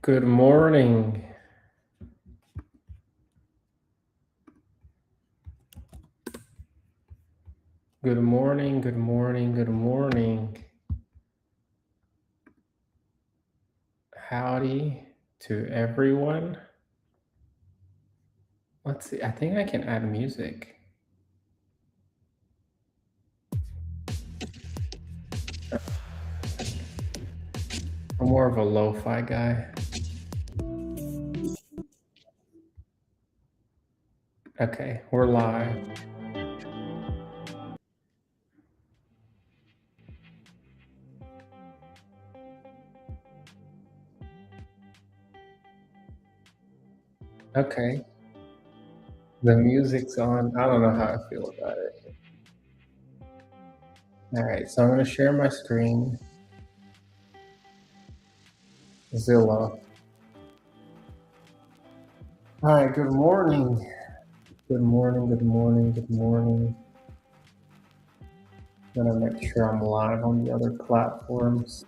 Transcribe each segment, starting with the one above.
Good morning. Good morning, good morning, good morning. Howdy to everyone. Let's see, I think I can add music. I'm more of a lo-fi guy. Okay, we're live. Okay, the music's on. I don't know how I feel about it. All right, so I'm gonna share my screen. Zilla. All right, good morning. Good morning, good morning, good morning. I'm gonna make sure I'm live on the other platforms.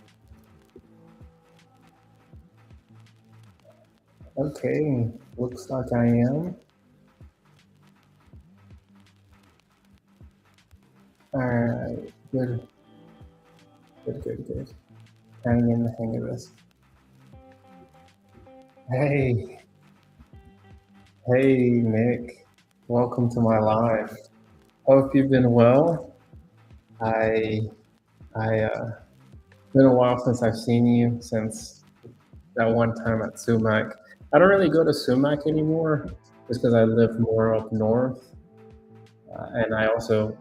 Okay, looks like I am. All right, good, good, good, good. Trying to get the hang of this. Hey, hey, Nick. Welcome to my live. Hope you've been well. It's been a while since I've seen you, since that one time at Sumac. I don't really go to Sumac anymore, just because I live more up north, and I also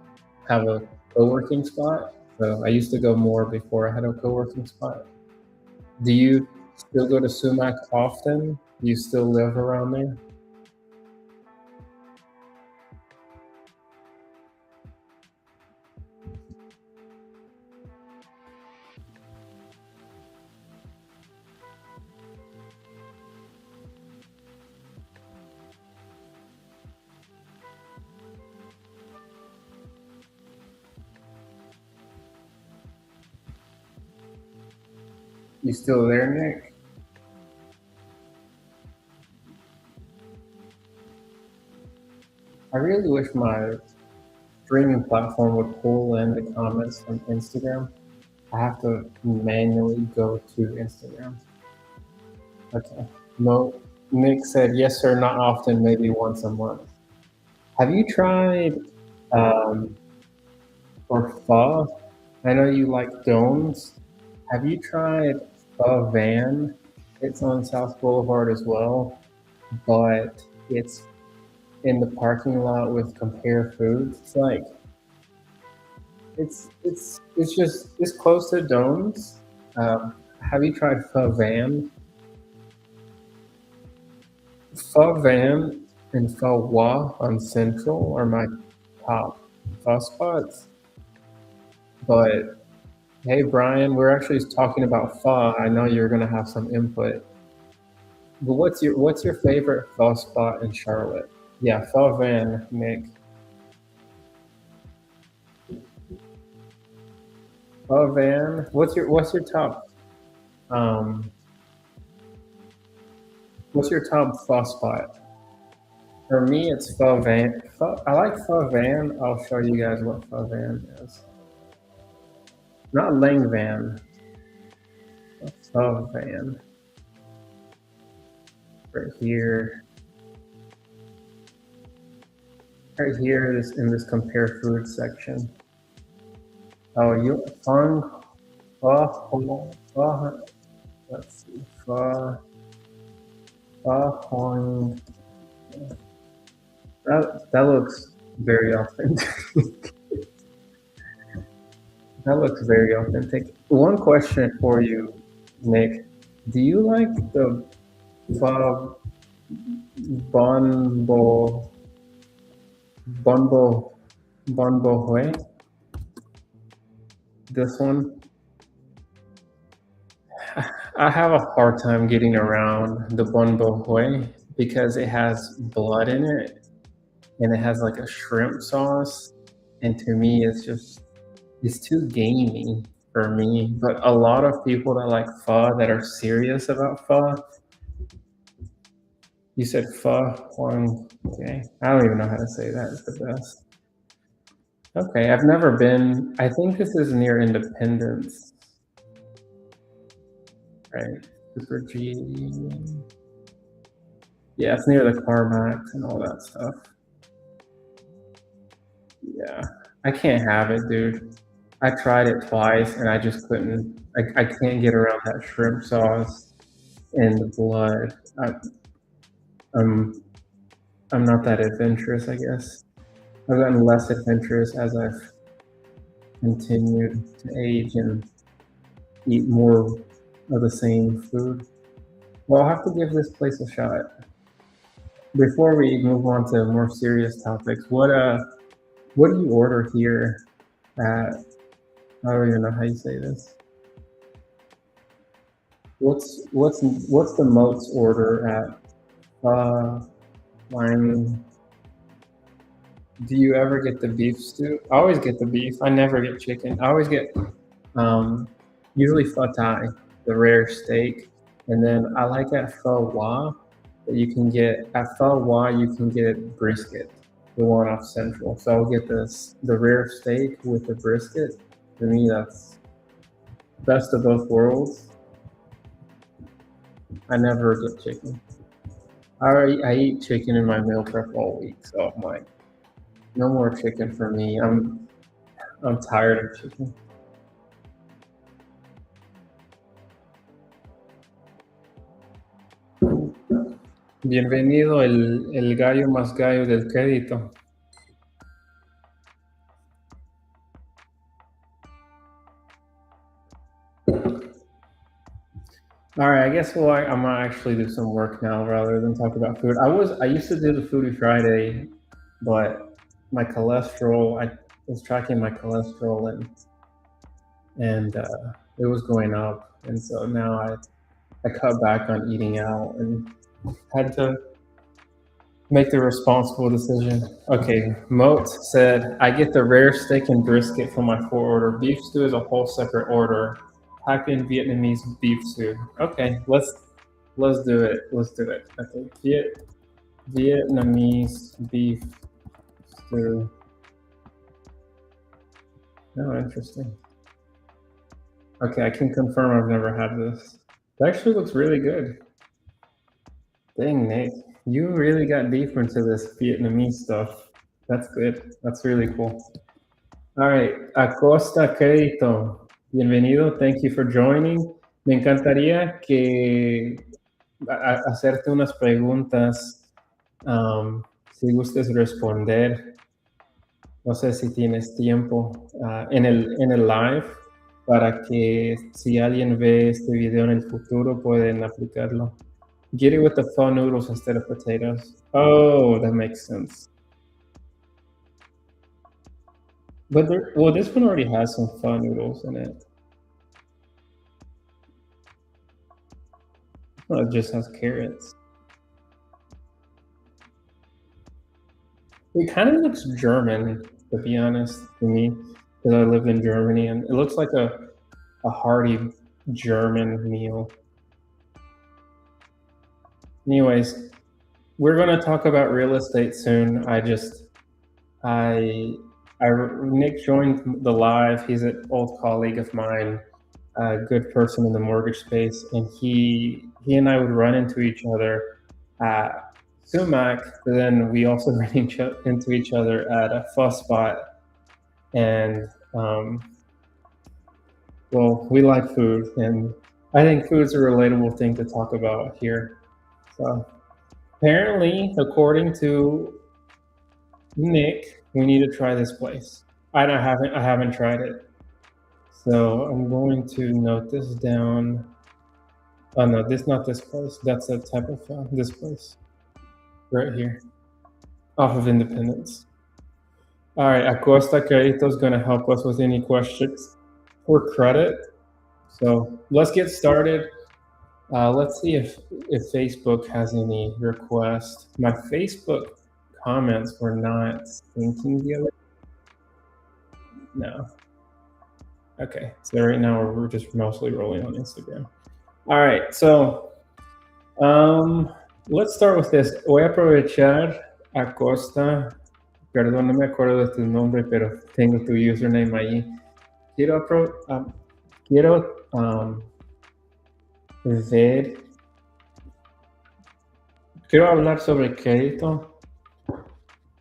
have a co-working spot. So I used to go more before I had a co-working spot. Do you still go to Sumac often? Do you still live around there? You still there, Nick? I really wish my streaming platform would pull in the comments from Instagram. I have to manually go to Instagram. Okay. No, Nick said yes, sir, not often, maybe once a month. Have you tried for pho? I know you like domes. Have you tried Pho Van? It's on South Boulevard as well, but it's in the parking lot with Compare Foods. It's like it's close to Domes. Have you tried Pho Van? Pho Van and Pho Wa on Central are my top pho spots. But hey, Brian, we're actually talking about pho. I know you're gonna have some input. But what's your favorite pho spot in Charlotte? Yeah, Pho Van, Nick. Pho Van. What's your top um what's your top pho spot? For me, it's Pho Van. I like Pho Van. I'll show you guys what Pho Van is. Not Lang Van. Pho Van. Right here. Right here is in this compare food section. Oh, you Fung Pho. Let's see. Pho. That looks very authentic. That looks very authentic. One question for you, Nick. Do you like the pho bonbo bonbo bonbo hue? This one? I have a hard time getting around the bonbo hue because it has blood in it and it has like a shrimp sauce. And to me, it's too gamey for me. But a lot of people that like pho that are serious about pho You said pho, Huang. Okay, I don't even know how to say that. It's the best. Okay, I've never been. I think this is near Independence, right? Super G. Yeah, it's near the CarMax and all that stuff. Yeah, I can't have it, dude. I tried it twice and I just couldn't. I can't get around that shrimp sauce and the blood. I'm I'm not that adventurous, I guess. I've gotten less adventurous as I've continued to age and eat more of the same food. Well, I'll have to give this place a shot. Before we move on to more serious topics, what do you order here at, I don't even know how you say this. What's the most order at wine? Do you ever get the beef stew? I always get the beef. I never get chicken. I always get um usually pho thai, the rare steak, and then I like at pho wa that you can get at pho wa you can get brisket, the one off Central. So I'll get the rare steak with the brisket. For me, that's best of both worlds. I never get chicken. I eat chicken in my meal prep all week, so I'm like, no more chicken for me. I'm tired of chicken. Bienvenido el gallo más gallo del crédito. All right, I guess I'm gonna actually do some work now rather than talk about food. I used to do the Foodie Friday, but my cholesterol, I was tracking my cholesterol and it was going up, and so now I cut back on eating out and had to make the responsible decision. Okay, Moat said, I get the rare steak and brisket for my four order. Beef stew is a whole separate order. Type in Vietnamese beef stew. Okay, let's do it. Let's do it. Okay, Vietnamese beef stew. Oh, interesting. Okay, I can confirm I've never had this. It actually looks really good. Dang, Nate, you really got deeper into this Vietnamese stuff. That's good. That's really cool. All right, Acosta Crédito, bienvenido. Thank you for joining. Me encantaría que hacerte unas preguntas, si gustes responder. No sé si tienes tiempo en el live para que si alguien ve este video en el futuro pueden aplicarlo. Get it with the pho noodles instead of potatoes. Oh, that makes sense. But this one already has some pho noodles in it. Oh, it just has carrots. It kind of looks German, to be honest, to me, because I lived in Germany, and it looks like a hearty German meal. Anyways, we're going to talk about real estate soon. Nick joined the live. He's an old colleague of mine, a good person in the mortgage space, and he and I would run into each other at Sumac, but then we also ran into each other at a pho spot, and well, we like food, and I think food's a relatable thing to talk about here. So apparently, according to Nick, we need to try this place. I haven't tried it. So I'm going to note this down. Oh no, not this place. That's a type of this place. Right here. Off of Independence. All right, Acosta Credito is gonna help us with any questions for credit. So let's get started. Let's see if Facebook has any requests. My Facebook comments were not syncing the other. No. Okay, so right now we're just mostly rolling on Instagram. All right, so Let's start with this. Voy a aprovechar Acosta. Perdón, no me acuerdo de tu nombre, pero tengo tu username ahí. Quiero, quiero ver, quiero hablar sobre crédito.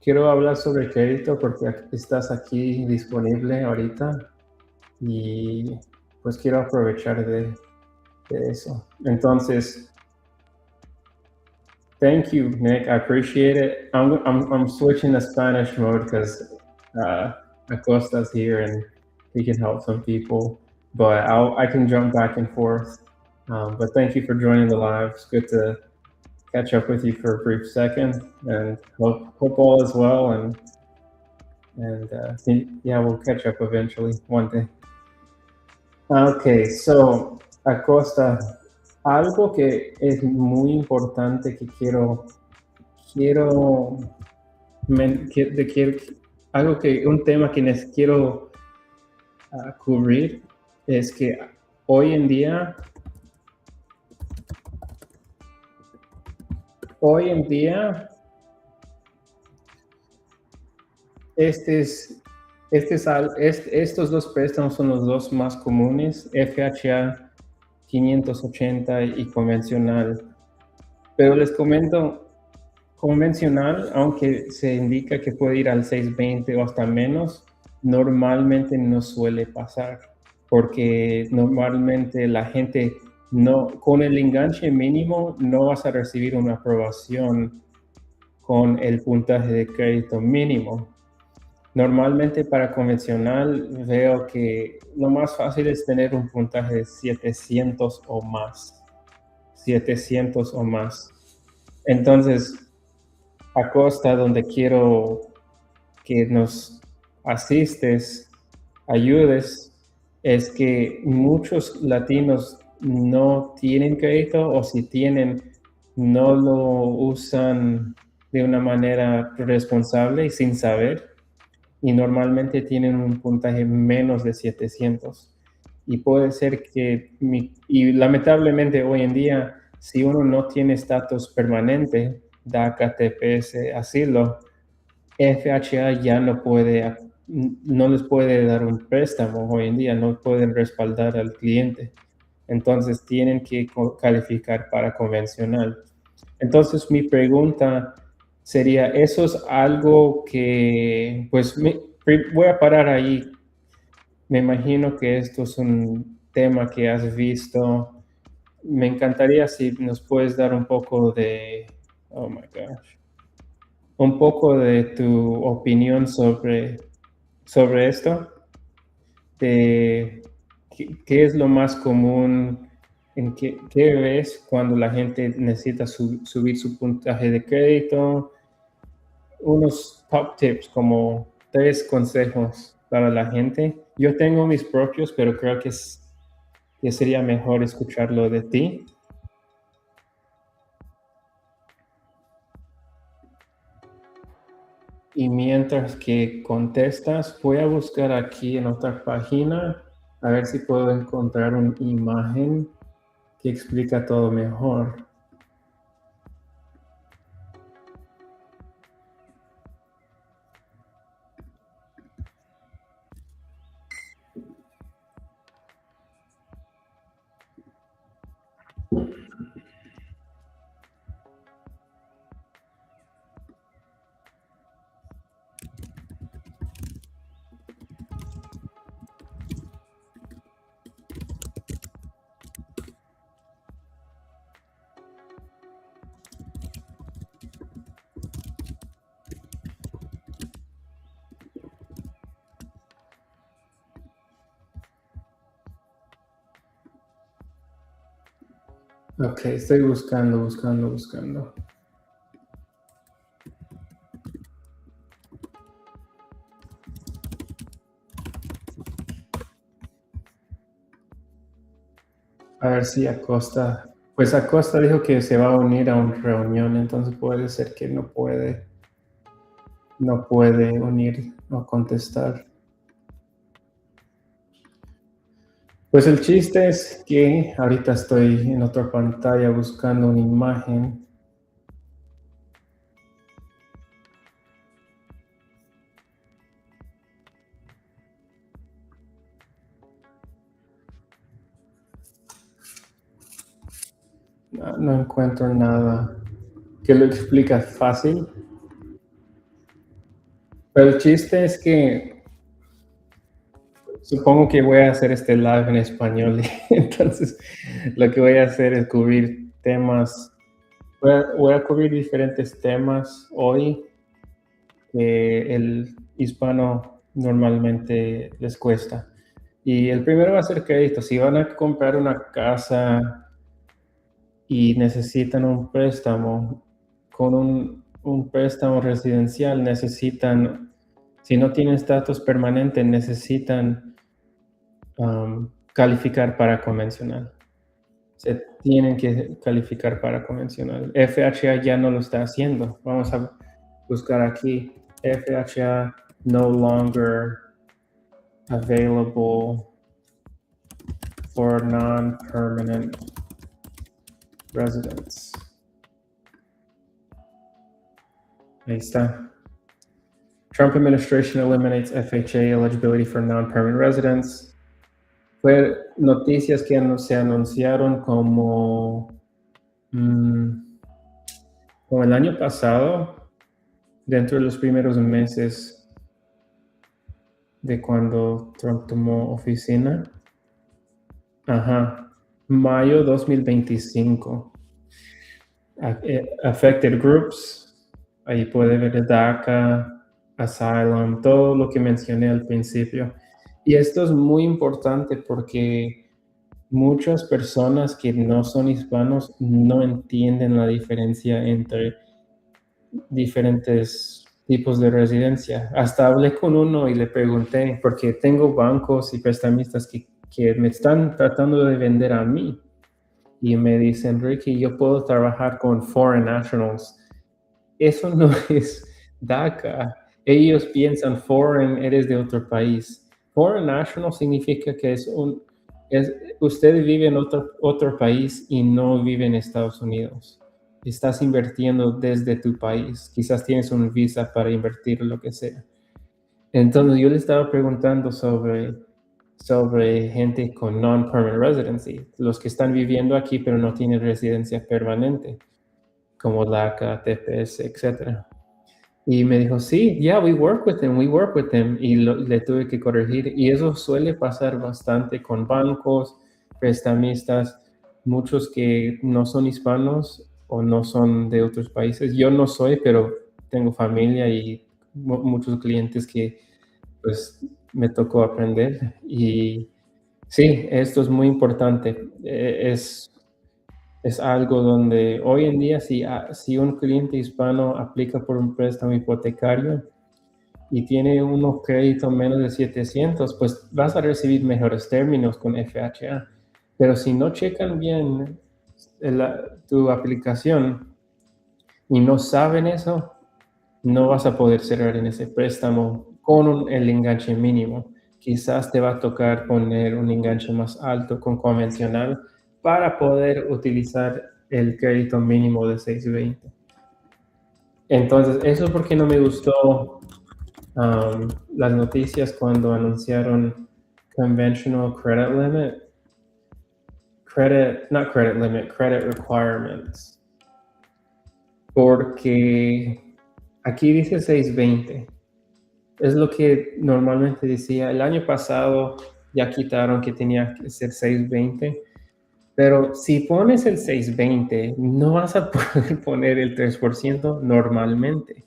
Quiero hablar sobre crédito porque estás aquí disponible ahorita y pues quiero aprovechar de eso. Entonces, thank you, Nick. I appreciate it. I'm switching to Spanish mode because Acosta's here and he can help some people, but I can jump back and forth. But thank you for joining the live. It's good to catch up with you for a brief second, and hope all is well. And yeah, we'll catch up eventually one day. Okay, so Acosta, algo que es muy importante que quiero, algo que, un tema que les quiero cubrir es que hoy en día, estos dos préstamos son los dos más comunes, FHA 580 y convencional. Pero les comento, convencional, aunque se indica que puede ir al 620 o hasta menos, normalmente no suele pasar, porque normalmente la gente no, con el enganche mínimo no vas a recibir una aprobación con el puntaje de crédito mínimo. Normalmente para convencional veo que lo más fácil es tener un puntaje de 700 o más. 700 o más. Entonces, Acosta, donde quiero que nos asistes, ayudes, es que muchos latinos no tienen crédito o si tienen, no lo usan de una manera responsable y sin saber. Y normalmente tienen un puntaje menos de 700. Y puede ser que, y lamentablemente hoy en día, si uno no tiene estatus permanente, DACA, TPS, asilo, FHA ya no les puede dar un préstamo hoy en día, no pueden respaldar al cliente. Entonces tienen que calificar para convencional. Entonces mi pregunta sería, ¿eso es algo que, pues voy a parar ahí? Me imagino que esto es un tema que has visto. Me encantaría si nos puedes dar un poco de, oh my gosh, un poco de tu opinión sobre esto, de qué es lo más común, qué ves cuando la gente necesita subir su puntaje de crédito, unos top tips, como 3 consejos para la gente. Yo tengo mis propios, pero creo que sería mejor escucharlo de ti. Y mientras que contestas, voy a buscar aquí en otra página a ver si puedo encontrar una imagen que explica todo mejor. Ok, estoy buscando. A ver si Acosta, pues Acosta dijo que se va a unir a una reunión, entonces puede ser que no puede unir o contestar. Pues el chiste es que ahorita estoy en otra pantalla buscando una imagen No encuentro nada que lo explica fácil. Pero el chiste es que supongo que voy a hacer este live en español. Entonces, lo que voy a hacer es cubrir temas. Voy a cubrir diferentes temas hoy que el hispano normalmente les cuesta. Y el primero va a ser crédito. Si van a comprar una casa y necesitan un préstamo, con un préstamo residencial necesitan, si no tienen estatus permanente, necesitan calificar para convencional. Se tienen que calificar para convencional. FHA ya no lo está haciendo. Vamos a buscar aquí. FHA no longer available for non-permanent residents. Ahí está. Trump administration eliminates FHA eligibility for non-permanent residents. Fue noticias que se anunciaron como el año pasado, dentro de los primeros meses de cuando Trump tomó oficina. Ajá. Mayo 2025. Affected groups. Ahí puede ver DACA, Asylum, todo lo que mencioné al principio. Y esto es muy importante porque muchas personas que no son hispanos no entienden la diferencia entre diferentes tipos de residencia. Hasta hablé con uno y le pregunté, porque tengo bancos y prestamistas que me están tratando de vender a mí. Y me dicen, Ricky, yo puedo trabajar con foreign nationals. Eso no es DACA. Ellos piensan foreign, eres de otro país. Foreign national significa que usted vive en otro país y no vive en Estados Unidos. Estás invirtiendo desde tu país. Quizás tienes un visa para invertir lo que sea. Entonces yo le estaba preguntando sobre gente con non-permanent residency, los que están viviendo aquí pero no tienen residencia permanente, como DACA, TPS, etc. Y me dijo, sí, yeah, we work with them. Y le tuve que corregir. Y eso suele pasar bastante con bancos, prestamistas, muchos que no son hispanos o no son de otros países. Yo no soy, pero tengo familia y muchos clientes que pues me tocó aprender. Y sí, esto es muy importante. Es algo donde hoy en día si un cliente hispano aplica por un préstamo hipotecario y tiene unos créditos menos de 700, pues vas a recibir mejores términos con FHA. Pero si no checan bien tu aplicación y no saben eso, no vas a poder cerrar en ese préstamo con el enganche mínimo. Quizás te va a tocar poner un enganche más alto con convencional para poder utilizar el crédito mínimo de 620. Entonces, eso es porque no me gustó las noticias cuando anunciaron conventional credit limit, credit requirements. Porque aquí dice 620. Es lo que normalmente decía. El año pasado ya quitaron que tenía que ser 620. Pero si pones el 620, no vas a poder poner el 3% normalmente.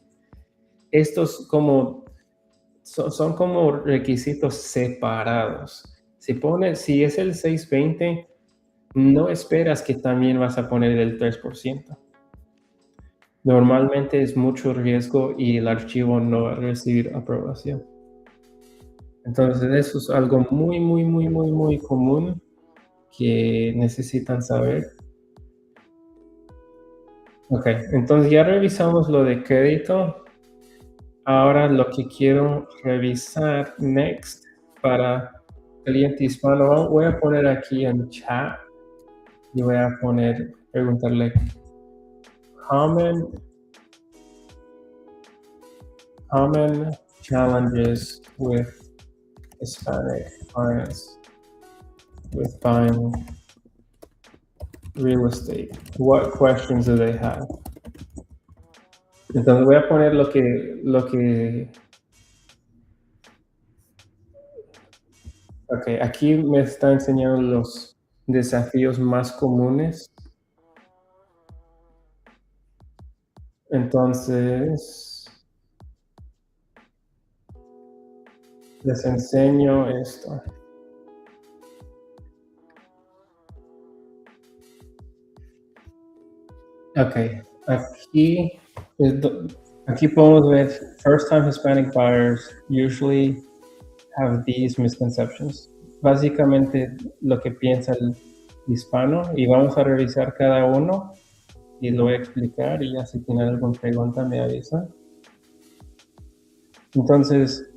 Estos son como requisitos separados. Si es el 620, no esperas que también vas a poner el 3%. Normalmente es mucho riesgo y el archivo no va a recibir aprobación. Entonces eso es algo muy, muy, muy, muy, muy común que necesitan saber. Ok, entonces ya revisamos lo de crédito. Ahora lo que quiero revisar next para cliente hispano, voy a poner aquí en chat y voy a preguntarle common challenges with Hispanic clients with buying real estate. What questions do they have? Entonces voy a poner lo que ok, aquí me está enseñando los desafíos más comunes. Entonces, les enseño esto. Ok, aquí, aquí podemos ver first-time Hispanic buyers usually have these misconceptions. Básicamente lo que piensa el hispano, y vamos a revisar cada uno y lo voy a explicar, y ya si tienen alguna pregunta me avisan. Entonces,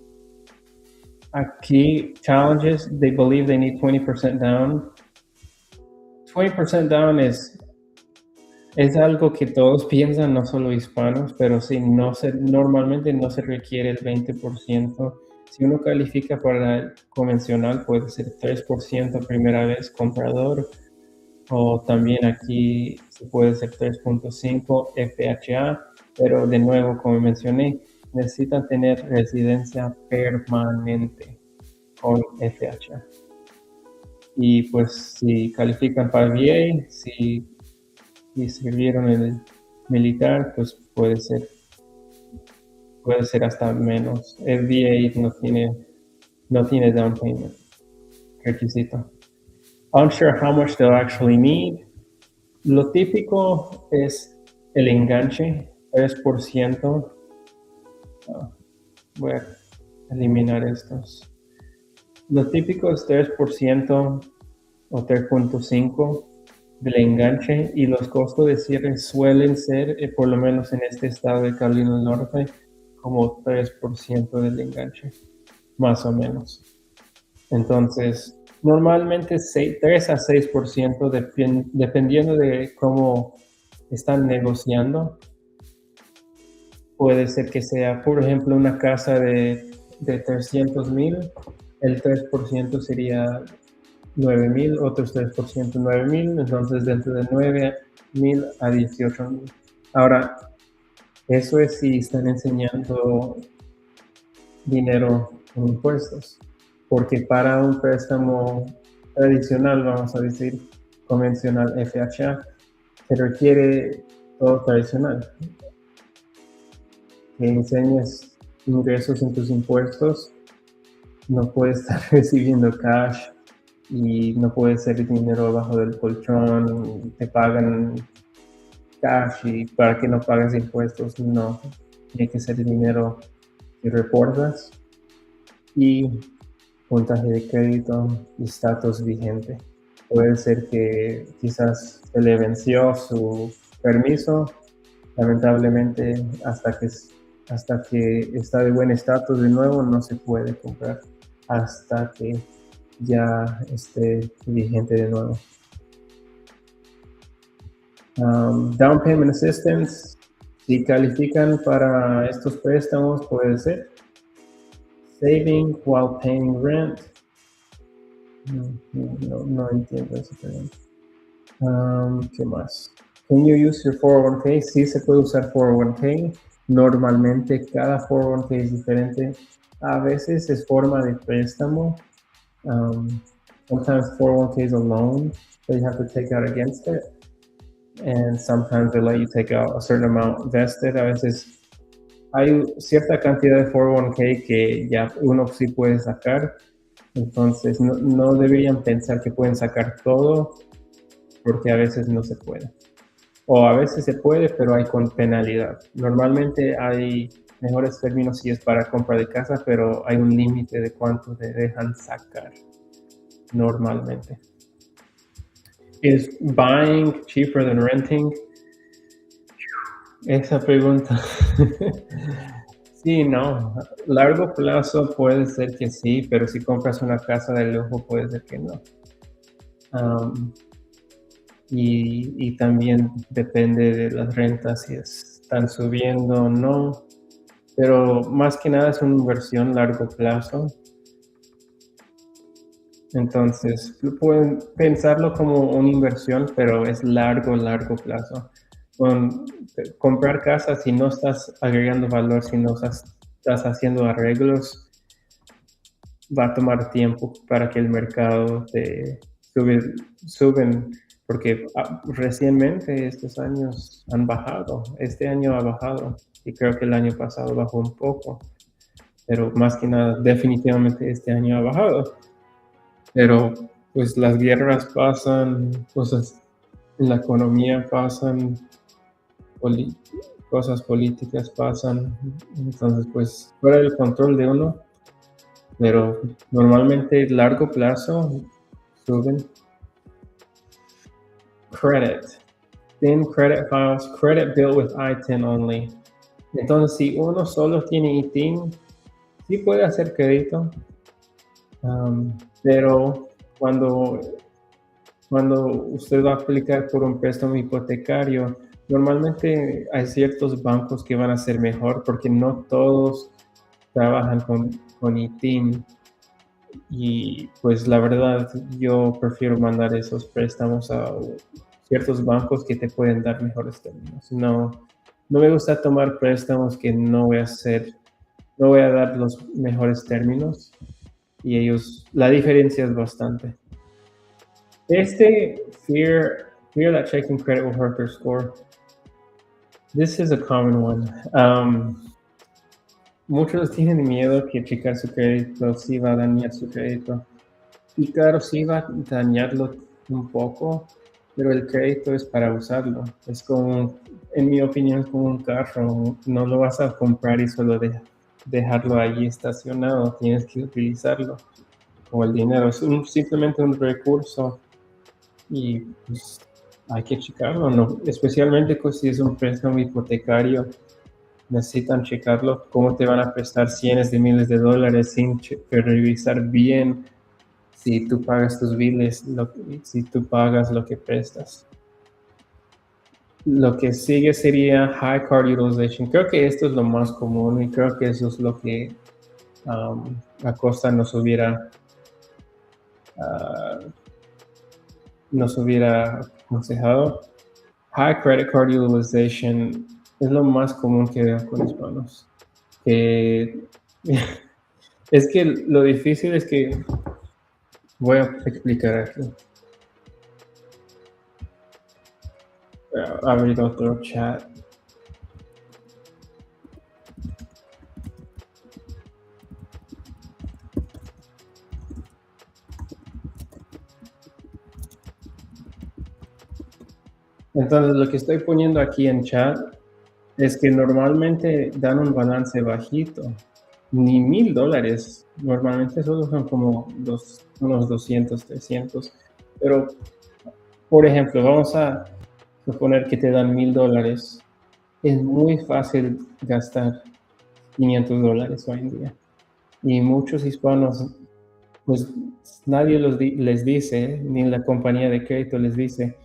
aquí, challenges, they believe they need 20% down. 20% down es algo que todos piensan, no solo hispanos, pero sí, normalmente no se requiere el 20%. Si uno califica para el convencional, puede ser 3% primera vez comprador, o también aquí se puede ser 3.5 FHA, pero de nuevo, como mencioné, necesitan tener residencia permanente con FHA. Y pues si califican para VA, si sirvieron en el militar, pues puede ser hasta menos. El VA no tiene down payment requisito. Unsure how much they'll actually need. Lo típico es el enganche, 3%. Voy a eliminar estos. Lo típico es 3% o 3.5% del enganche, y los costos de cierre suelen ser, por lo menos en este estado de Carolina del Norte, como 3% del enganche, más o menos. Entonces, normalmente 3 a 6%, dependiendo de cómo están negociando. Puede ser que sea, por ejemplo, una casa de 300,000, el 3% sería 9,000, otros 3% 9,000, entonces dentro de 9,000 a 18,000. Ahora, eso es si están enseñando dinero en impuestos, porque para un préstamo tradicional, vamos a decir, convencional FHA, se requiere todo tradicional. Que enseñes ingresos en tus impuestos, no puedes estar recibiendo cash, y no puede ser dinero abajo del colchón, te pagan cash y para que no pagues impuestos, no. Tiene que ser dinero que reportas, y puntaje de crédito y estatus vigente. Puede ser que quizás se le venció su permiso, lamentablemente hasta que está de buen estatus de nuevo no se puede comprar hasta que ya esté vigente de nuevo. Down payment assistance, si califican para estos préstamos, puede ser saving while paying rent. No entiendo esa pregunta. ¿Qué más? Can you use your 401k? Sí se puede usar 401k. Normalmente cada 401k es diferente. A veces es forma de préstamo. Sometimes 401k is a loan that you have to take out against it. And sometimes they let you take out a certain amount vested. A veces hay cierta cantidad de 401k que ya uno sí puede sacar. Entonces no deberían pensar que pueden sacar todo, porque a veces no se puede. O a veces se puede, pero hay con penalidad. Normalmente hay mejores términos si es para compra de casa, pero hay un límite de cuánto te dejan sacar normalmente. ¿Is buying cheaper than renting? Esa pregunta. Sí, no. Largo plazo puede ser que sí, pero si compras una casa de lujo puede ser que no. Y también depende de las rentas, si están subiendo o no. Pero más que nada es una inversión largo plazo. Entonces, pueden pensarlo como una inversión, pero es largo plazo. Con comprar casas, si no estás agregando valor, si no estás haciendo arreglos, va a tomar tiempo para que el mercado te suben, porque recientemente estos años han bajado. Este año ha bajado y creo que el año pasado bajó un poco, pero más que nada, definitivamente este año ha bajado. Pero pues las guerras pasan, cosas en la economía pasan, cosas políticas pasan, entonces pues fuera del control de uno, pero normalmente largo plazo suben. Credit, thin credit files, credit built with I-10 only. Entonces si uno solo tiene I-10, sí puede hacer crédito, pero cuando usted va a aplicar por un préstamo hipotecario, normalmente hay ciertos bancos que van a ser mejor porque no todos trabajan con ITIN. Y pues la verdad, yo prefiero mandar esos préstamos a ciertos bancos que te pueden dar mejores términos. No me gusta tomar préstamos que no voy a dar los mejores términos y la diferencia es bastante. Fear that checking credit will hurt their score. This is a common one. Muchos tienen miedo que checar su crédito sí va a dañar su crédito. Y claro, sí va a dañarlo un poco, pero el crédito es para usarlo. Es como, en mi opinión, es como un carro. No lo vas a comprar y solo dejarlo ahí estacionado. Tienes que utilizarlo. O el dinero. Es simplemente un recurso. Y pues hay que checarlo, ¿no? Especialmente pues, si es un préstamo hipotecario, necesitan checarlo, cómo te van a prestar cientos de miles de dólares sin revisar bien si tú pagas tus biles, si tú pagas lo que prestas. Lo que sigue sería high card utilization. Creo que esto es lo más común y creo que eso es lo que Acosta nos hubiera aconsejado. High credit card utilization es lo más común que veo con hispanos. Es que lo difícil es que voy a explicar aquí. Abrir otro chat. Entonces, lo que estoy poniendo aquí en chat es que normalmente dan un balance bajito, ni $1,000. Normalmente solo son como unos 200, 300. Pero, por ejemplo, vamos a suponer que te dan $1,000. Es muy fácil gastar $500 hoy en día. Y muchos hispanos, pues nadie les dice, ni la compañía de crédito les dice,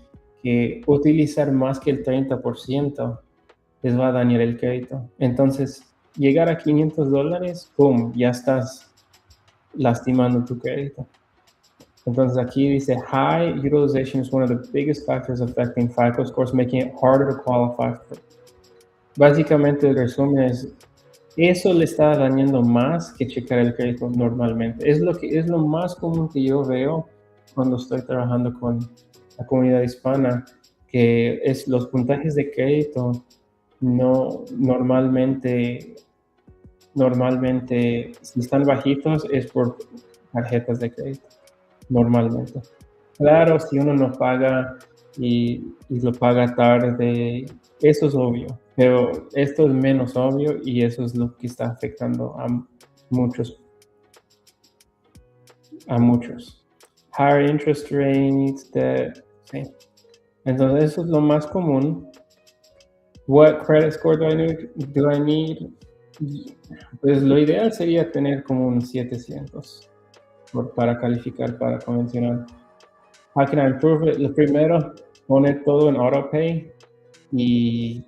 que utilizar más que el 30% les va a dañar el crédito. Entonces, llegar a $500, ¡pum!, ya estás lastimando tu crédito. Entonces aquí dice, high utilization is one of the biggest factors affecting FICO scores, making it harder to qualify. Básicamente el resumen es, eso le está dañando más que checar el crédito normalmente. Es lo más común que yo veo cuando estoy trabajando con la comunidad hispana, que es los puntajes de crédito normalmente si están bajitos es por tarjetas de crédito, normalmente. Claro, si uno no paga y lo paga tarde, eso es obvio, pero esto es menos obvio y eso es lo que está afectando a muchos. Higher interest rates, sí. Entonces eso es lo más común. What credit score do I need? Pues lo ideal sería tener como un 700 para calificar para convencional. How can I improve it? Lo primero, poner todo en AutoPay y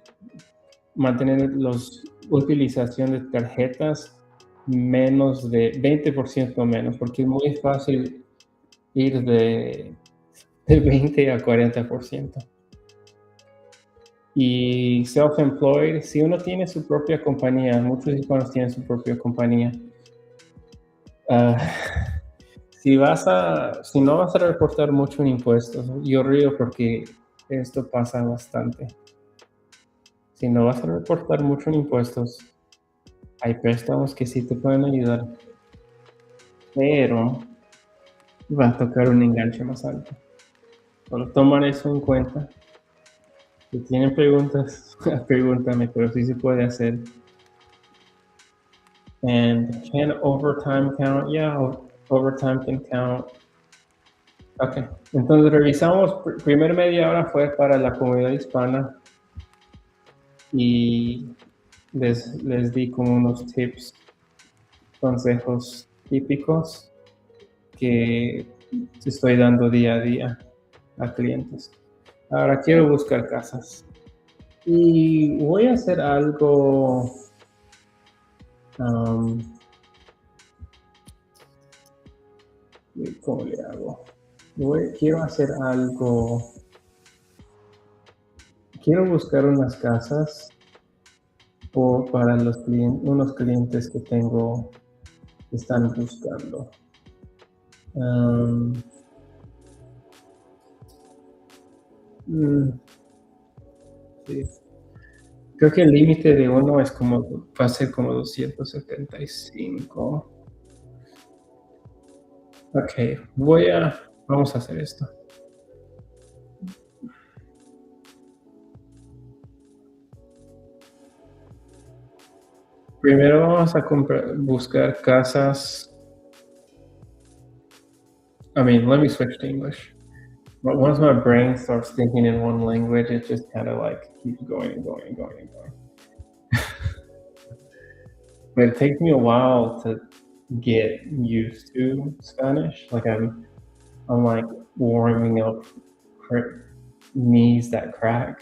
mantener las utilización de tarjetas menos de 20% menos, porque es muy fácil ir de 20 a 40%. Y self-employed, si uno tiene su propia compañía, muchos hispanos tienen su propia compañía. Si no vas a reportar mucho en impuestos, yo río porque esto pasa bastante. Si no vas a reportar mucho en impuestos, hay préstamos que sí te pueden ayudar, pero va a tocar un enganche más alto. Solo tomar eso en cuenta. Si tienen preguntas, pregúntame, pero sí se puede hacer. And can overtime count? Yeah, overtime can count. Ok, entonces revisamos, primera media hora fue para la comunidad hispana y les di como unos tips, consejos típicos que estoy dando día a día a clientes. Ahora quiero buscar casas y voy a hacer algo ¿cómo le hago? Quiero hacer algo, quiero buscar unas casas para unos clientes que tengo que están buscando. Sí. Creo que el límite de uno va a ser como 275. Ok, vamos a hacer esto. Primero vamos a buscar casas. Let me switch to English. But once my brain starts thinking in one language, it just kind of like keeps going and going and going and going. But it takes me a while to get used to Spanish. Like I'm like warming up knees that crack.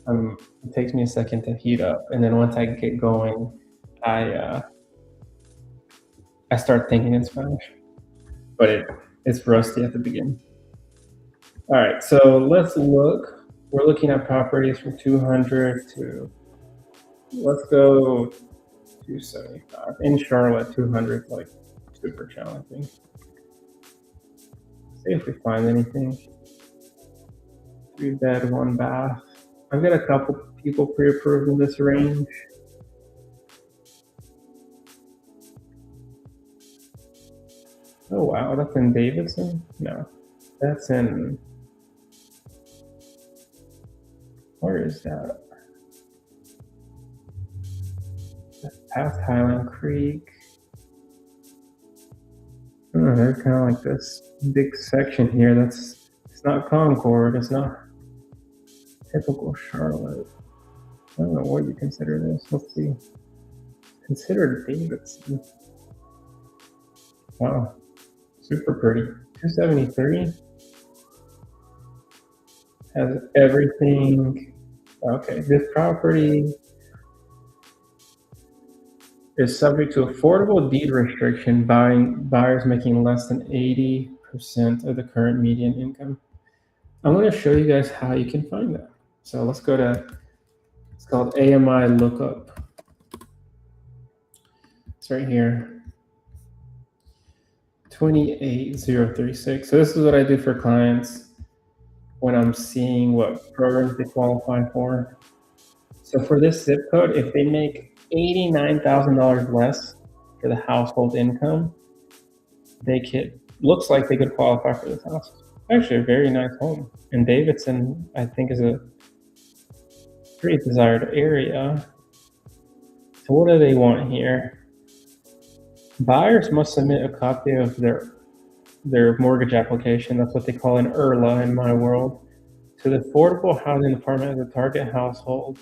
It takes me a second to heat up, and then once I get going, I start thinking in Spanish. But it's rusty at the beginning. All right, so let's look. We're looking at properties from 200 to, let's go 275. In Charlotte, 200, like super challenging. See if we find anything. 3-bed, 1-bath. I've got a couple people pre-approved in this range. Oh wow, that's in Davidson? No, that's in, where is that? That's past Highland Creek. Oh, there's kind of like this big section here it's not Concord, it's not typical Charlotte. I don't know what you consider this. Let's see. Consider Davidson. Wow, super pretty. 273 has everything. Okay, this property is subject to affordable deed restriction, buyers making less than 80% of the current median income. I'm going to show you guys how you can find that. So let's go to, it's called AMI lookup. It's right here, 28036. So this is what I do for clients when I'm seeing what programs they qualify for. So for this zip code, if they make $89,000 less for the household income, looks like they could qualify for this house. Actually, a very nice home. And Davidson, I think, is a pretty desired area. So what do they want here? Buyers must submit a copy of their mortgage application. That's what they call an IRLA in my world. To the Affordable Housing Department of the target household.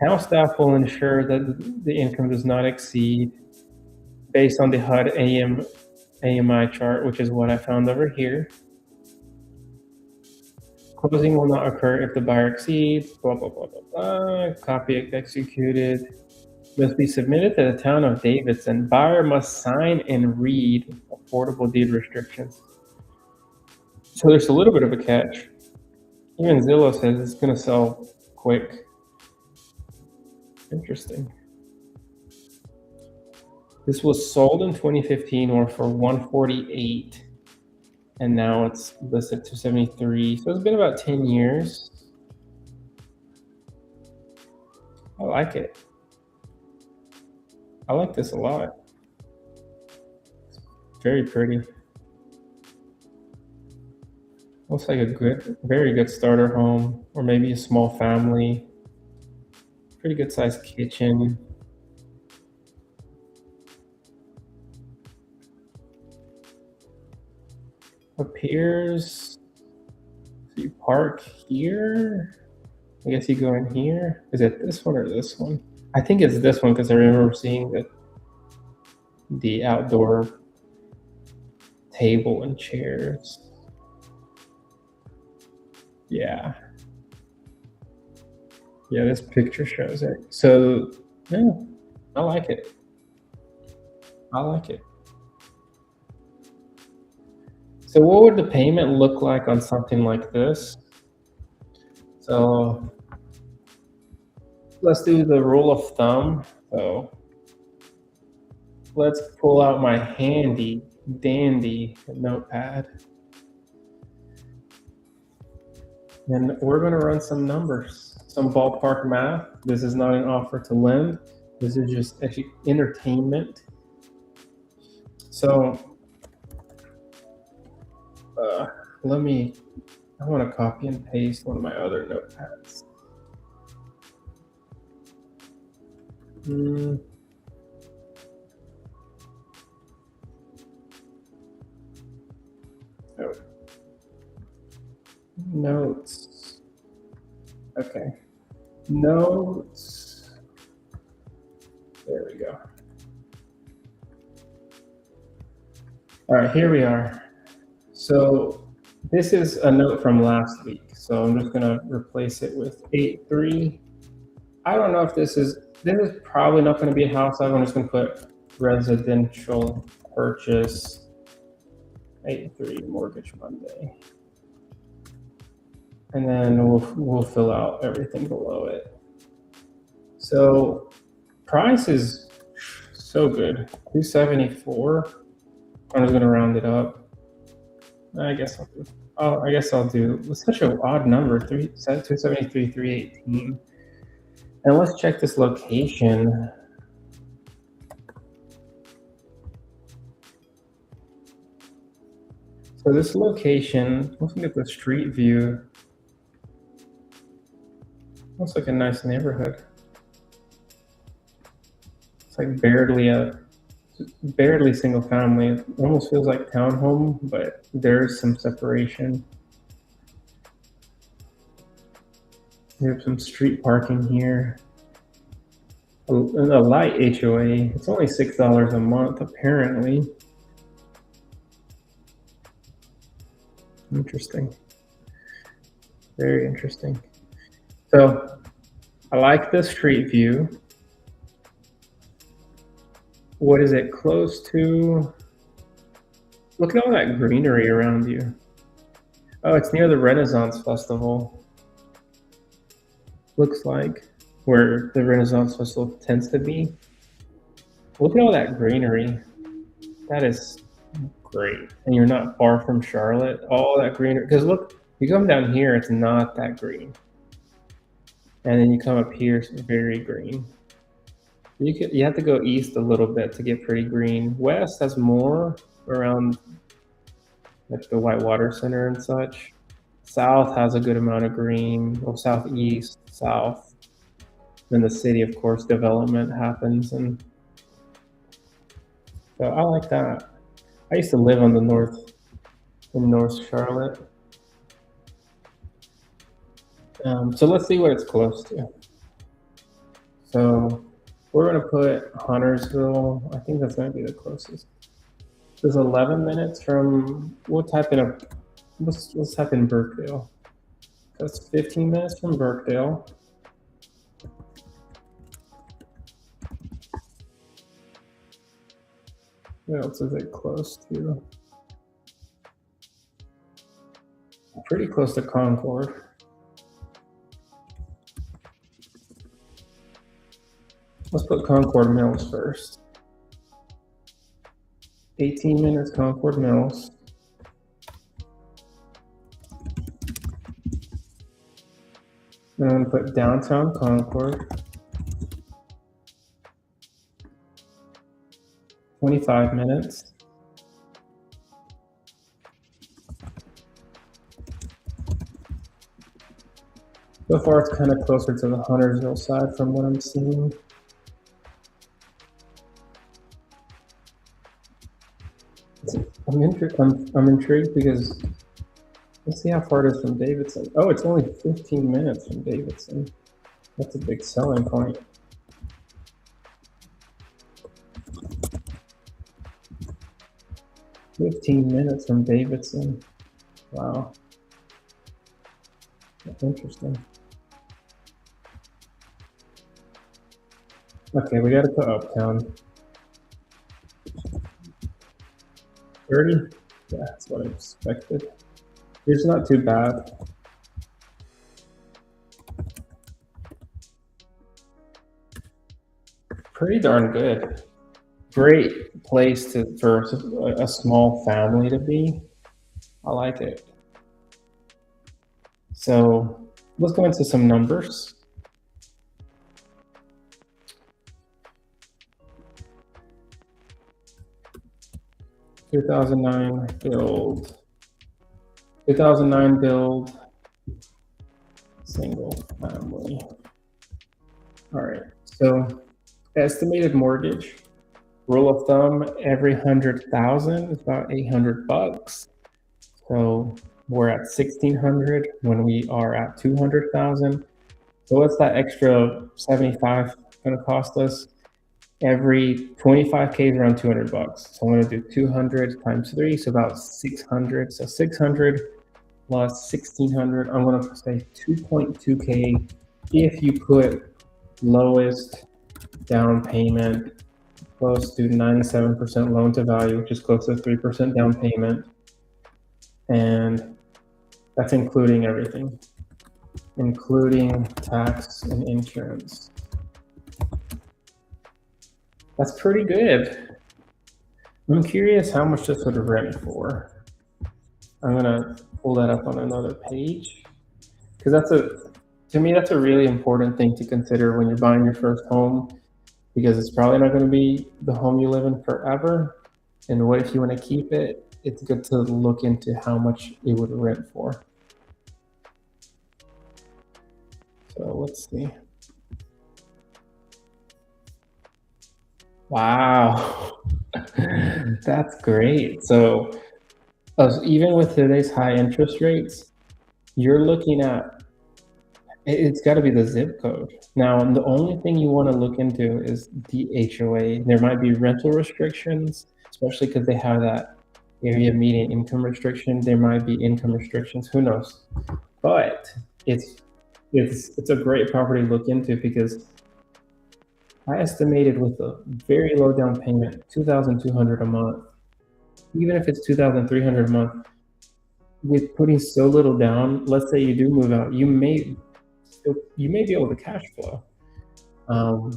House staff will ensure that the income does not exceed, based on the HUD AMI chart, which is what I found over here. Closing will not occur if the buyer exceeds, blah, blah, blah, blah, blah. Copy executed. Must be submitted to the town of Davidson. Buyer must sign and read affordable deed restrictions. So there's a little bit of a catch. Even Zillow says it's gonna sell quick. Interesting. This was sold in 2015 or for 148, and now it's listed to 73. So it's been about 10 years. I like it. I like this a lot. It's very pretty. Looks like a good, very good starter home, or maybe a small family. Pretty good sized kitchen. Appears, so you park here. I guess you go in here. Is it this one or this one? I think it's this one because I remember seeing the outdoor table and chairs. Yeah. Yeah, this picture shows it. So, yeah, I like it. I like it. So what would the payment look like on something like this? So let's do the rule of thumb. So let's pull out my handy dandy notepad. And we're gonna run some numbers, some ballpark math. This is not an offer to lend. This is just actually entertainment. So I wanna copy and paste one of my other notepads. Oh. Notes. Okay. Notes. There we go. All right, here we are. So this is a note from last week. So I'm just gonna replace it with 8.3. I don't know if this is probably not gonna be a house. I'm just gonna put residential purchase 8.3 mortgage Monday. And then we'll fill out everything below it. So price is so good, 274. I'm just gonna round it up. I guess I'll do. It's such an odd number, 273, 318. And let's check this location. So this location, let's look at the street view. Looks like a nice neighborhood. It's like barely single family. It almost feels like townhome, but there's some separation. We have some street parking here. A light HOA. It's only $6 a month, apparently. Interesting. Very interesting. So I like the street view. What is it close to? Look at all that greenery around you. Oh, it's near the Renaissance Festival. Looks like where the Renaissance Festival tends to be. Look at all that greenery. That is great. And you're not far from Charlotte. All that greenery. Because look, you come down here, it's not that green. And then you come up here, it's very green. You have to go east a little bit to get pretty green. West has more around like the Whitewater Center and such. South has a good amount of green, or southeast, south. Then the city, of course, development happens, and so I like that. I used to live on the in North Charlotte. So let's see what it's close to. So we're gonna put Huntersville. I think that's gonna be the closest. There's 11 minutes from. We'll type in let's type in Burkdale. That's 15 minutes from Burkdale. What else is it close to? pretty close to Concord. Let's put Concord Mills first. 18 minutes Concord Mills. I'm going to put downtown Concord. 25 minutes. So far, it's kind of closer to the Huntersville side from what I'm seeing. I'm intrigued because let's see how far it is from Davidson. Oh, it's only 15 minutes from Davidson. That's a big selling point. "15 minutes from Davidson." Wow. That's interesting. Okay, we gotta put Uptown. 30? Yeah, that's what I expected. It's not too bad. Pretty darn good. Great place for a small family to be. I like it. So let's go into some numbers. "2009 build. 2009 build. Single family." All right. So estimated mortgage. Rule of thumb: every 100,000 is about $800. So we're at 1,600 when we are at 200,000. So what's that extra 75 going to cost us? Every 25K is around $200. So I'm going to do 200 times 3, so about 600. So 600 plus 1,600. I'm going to say 2.2K if you put lowest down payment close to 97% loan to value, which is close to 3% down payment. And that's including everything, including tax and insurance. That's pretty good. I'm curious how much this would rent for. I'm gonna pull that up on another page because to me, that's a really important thing to consider when you're buying your first home, because it's probably not going to be the home you live in forever. And what if you want to keep it? It's good to look into how much it would rent for. So let's see. Wow, that's great. So even with today's high interest rates, you're looking at, it's got to be the zip code. Now, the only thing you want to look into is the HOA. There might be rental restrictions, especially because they have that area median income restriction. There might be income restrictions, who knows? But it's a great property to look into because I estimated with a very low down payment, $2,200 a month. Even if it's $2,300 a month, with putting so little down, let's say you do move out, you may be able to cash flow,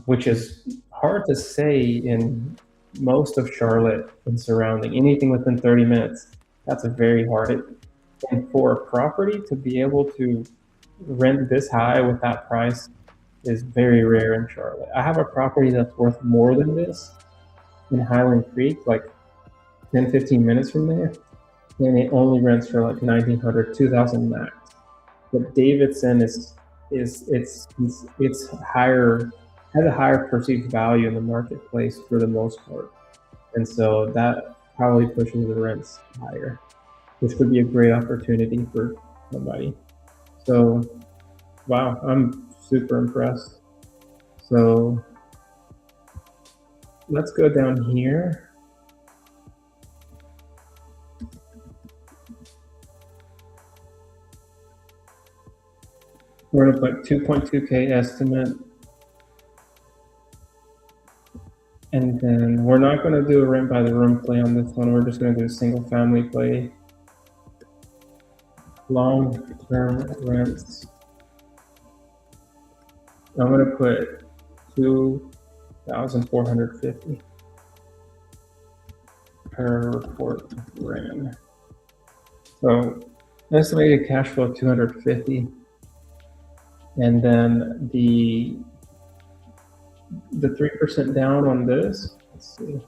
which is hard to say in most of Charlotte and surrounding. Anything within 30 minutes, that's a very hard. And for a property to be able to rent this high with that price is very rare in Charlotte. I have a property that's worth more than this in Highland Creek, like 10, 15 minutes from there, and it only rents for like 1,900, 2,000 max. But Davidson it's higher, has a higher perceived value in the marketplace for the most part, and so that probably pushes the rents higher. This could be a great opportunity for somebody. So, wow, I'm super impressed. So let's go down here. We're gonna put 2.2K estimate. And then we're not gonna do a rent by the room play on this one. We're just gonna do a single family play. long-term rents. I'm going to put 2,450 per report ran. So estimated cash flow of 250, and then the 3% down on this. Let's see.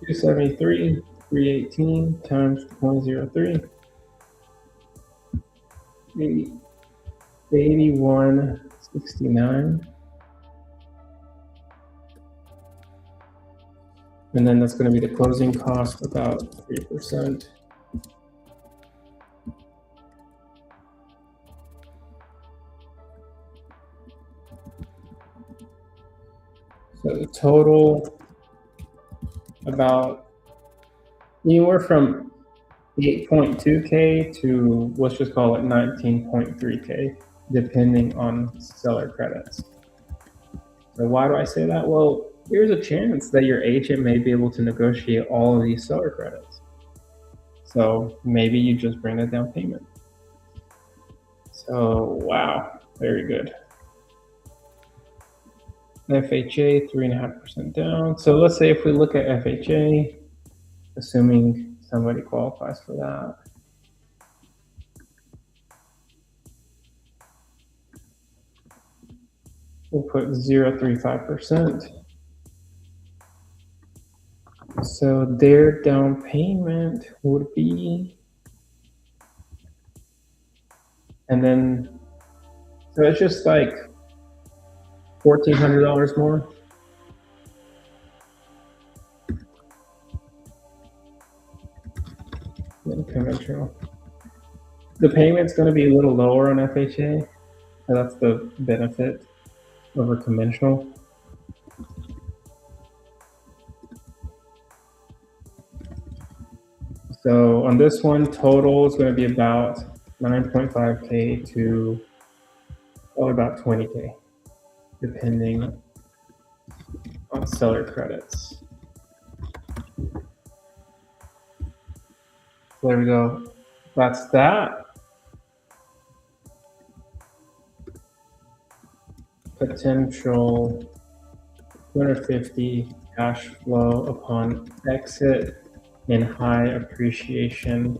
$273,318 times 0.03. 8169, and then that's going to be the closing cost, about 3%. So the total about anywhere from 8.2K to, let's just call it 19.3K, depending on seller credits. So why do I say that? Well, there's a chance that your agent may be able to negotiate all of these seller credits. So maybe you just bring a down payment. So wow, very good. FHA 3.5% down. So let's say if we look at FHA, assuming somebody qualifies for that. We'll put 0.35%. So their down payment would be, and then, so it's just like $1,400 more. Than conventional. The payment's going to be a little lower on FHA, so that's the benefit over conventional. So on this one, total is going to be about 9.5K to about 20K, depending on seller credits. So there we go. That's that. Potential 250 cash flow upon exit in high appreciation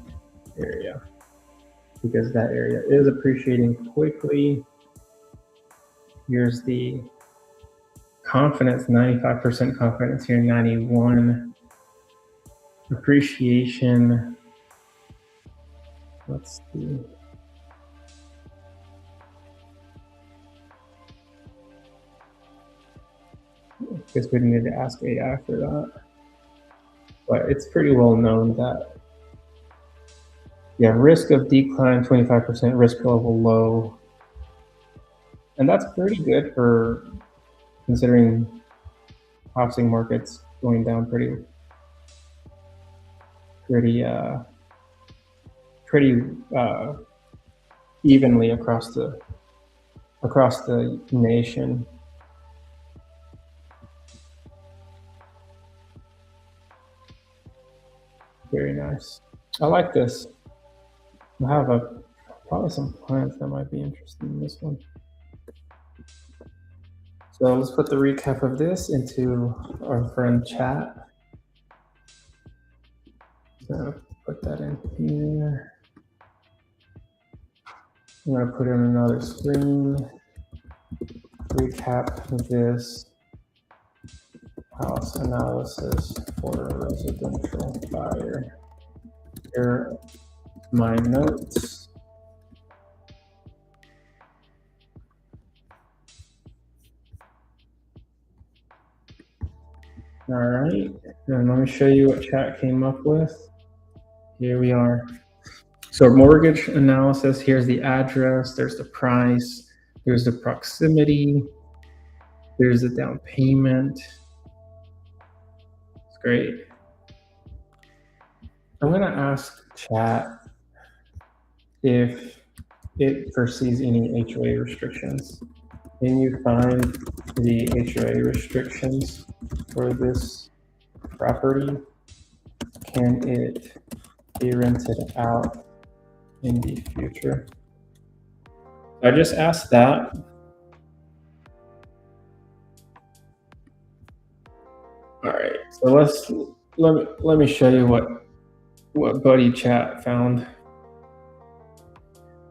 area, because that area is appreciating quickly. Here's the confidence, 95% confidence here, 91. Appreciation, let's see. I guess we need to ask AI for that. But it's pretty well known that, yeah, risk of decline, 25%, risk level low. And that's pretty good for considering housing markets going down pretty evenly across the nation. Very nice. I like this. I have probably some clients that might be interested in this one. So let's put the recap of this into our friend chat. So put that in here. I'm going to put in another screen. Recap this house analysis for a residential buyer. Here are my notes. All right, and let me show you what chat came up with. Here we are. So mortgage analysis, here's the address, there's the price, there's the proximity, there's the down payment. It's great. I'm gonna ask chat if it foresees any HOA restrictions. Can you find the HOA restrictions for this property? Can it be rented out in the future? I just asked that. All right, so let me show you what Buddy Chat found.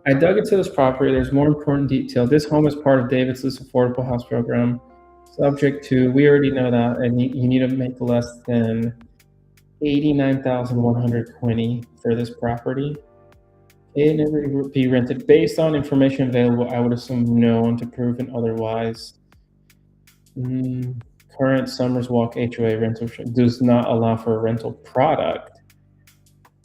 I dug into this property. There's more important detail. This home is part of Davids's affordable house program. Subject to, we already know that, and you need to make less than 89,120 for this property. It never be rented based on information available. I would assume no, until proven otherwise. Current Summers Walk HOA rental does not allow for a rental product.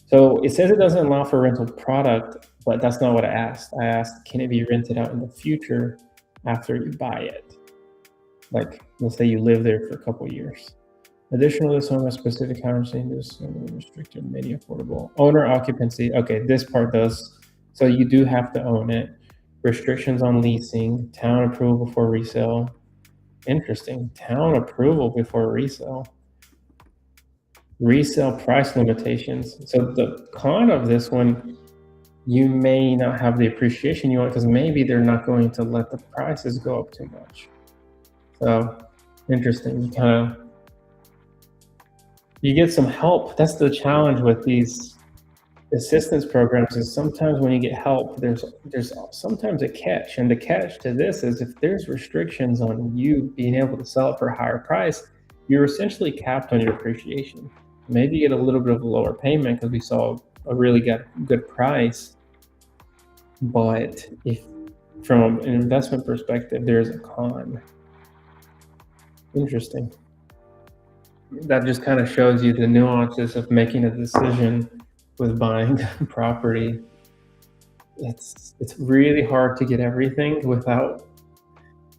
So it says it doesn't allow for a rental product, but that's not what I asked. I asked, can it be rented out in the future after you buy it? Like, let's say you live there for a couple years. Additionally, this home has specific housing is restricted, maybe affordable. Owner occupancy. Okay, this part does. So you do have to own it. Restrictions on leasing. Town approval before resale. Interesting. Town approval before resale. Resale price limitations. So the con of this one, you may not have the appreciation you want because maybe they're not going to let the prices go up too much. So interesting. You get some help. That's the challenge with these assistance programs, is sometimes when you get help, there's sometimes a catch. And the catch to this is if there's restrictions on you being able to sell it for a higher price, you're essentially capped on your appreciation. Maybe you get a little bit of a lower payment because we saw a really good price. But if from an investment perspective, there's a con. Interesting. That just kind of shows you the nuances of making a decision with buying property. It's really hard to get everything without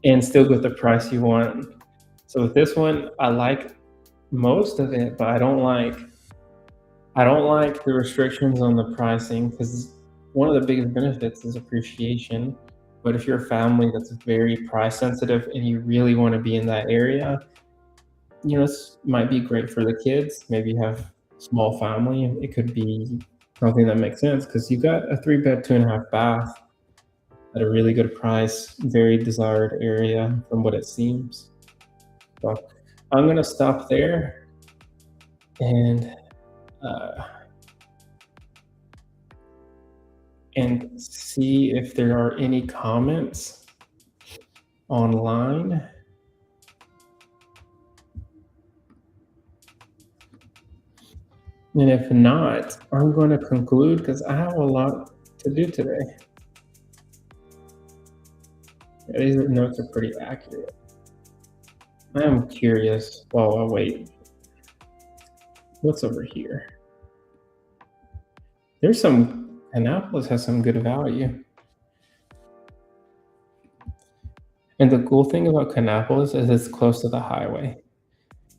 and still get the price you want. So with this one, I like most of it, but I don't like the restrictions on the pricing, because one of the biggest benefits is appreciation. But if you're a family that's very price sensitive and you really want to be in that area, this might be great for the kids. Maybe you have a small family, and it could be something that makes sense because you got a 3-bed, 2.5 bath at a really good price, very desired area from what it seems. So I'm gonna stop there and see if there are any comments online. And if not, I'm going to conclude because I have a lot to do today. Yeah, these notes are pretty accurate. I am curious. Oh, I'll wait. What's over here? There's some, Annapolis has some good value. And the cool thing about Annapolis is it's close to the highway.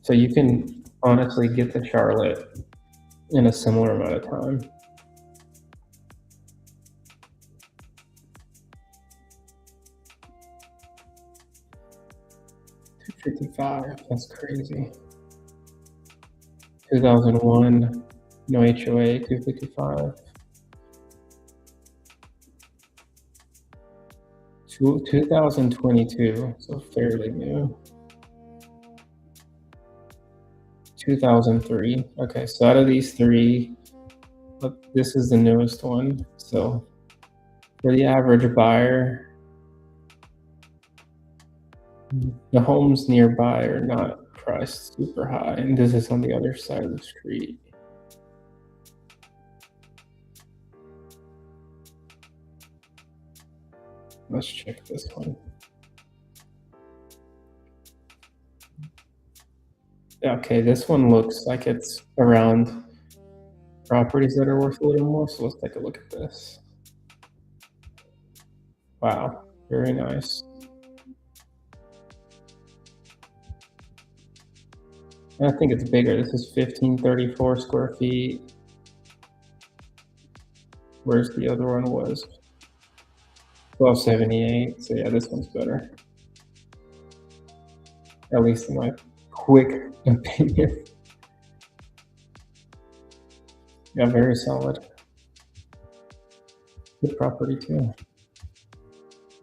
So you can honestly get to Charlotte in a similar amount of time. $255, that's crazy. 2001, no HOA, 255. 2022, so fairly new. 2003. Okay, so out of these three, this is the newest one. So for the average buyer, the homes nearby are not priced super high, and this is on the other side of the street. Let's check this one. Okay, this one looks like it's around properties that are worth a little more, so let's take a look at this. Wow, very nice. I think it's bigger. This is 1534 square feet. Whereas the other one was 1278. So yeah, this one's better. At least in my quick opinion. Yeah, very solid. Good property too.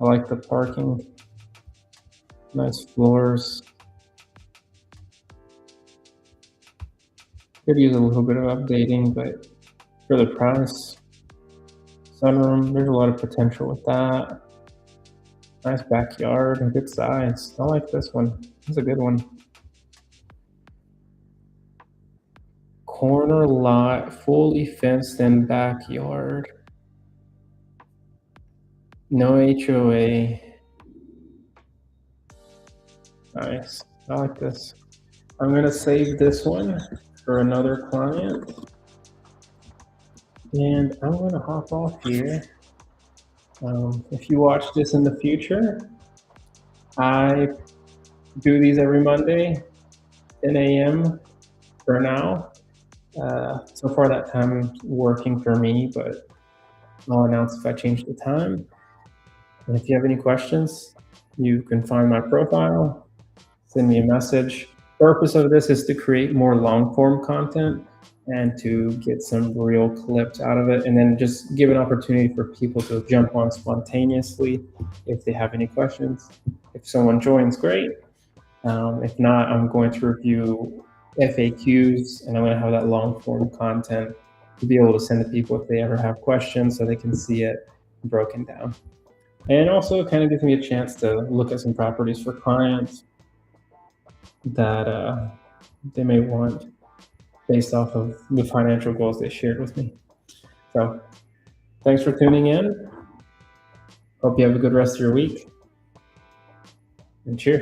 I like the parking. Nice floors. Could use a little bit of updating, but for the price, sunroom, there's a lot of potential with that. Nice backyard, good size. I like this one. It's a good one. Corner lot, fully fenced in backyard. No HOA. Nice. I like this. I'm gonna save this one for another client. And I'm gonna hop off here. If you watch this in the future, I do these every Monday, 10 a.m. for now. So far that time's working for me, but I'll announce if I change the time. And if you have any questions, you can find my profile, send me a message. The purpose of this is to create more long form content and to get some real clips out of it, and then just give an opportunity for people to jump on spontaneously if they have any questions. If someone joins, great. If not, I'm going to review FAQs, and I'm going to have that long form content to be able to send to people if they ever have questions so they can see it broken down. And also it kind of gives me a chance to look at some properties for clients that they may want based off of the financial goals they shared with me. So thanks for tuning in. Hope you have a good rest of your week. And cheers.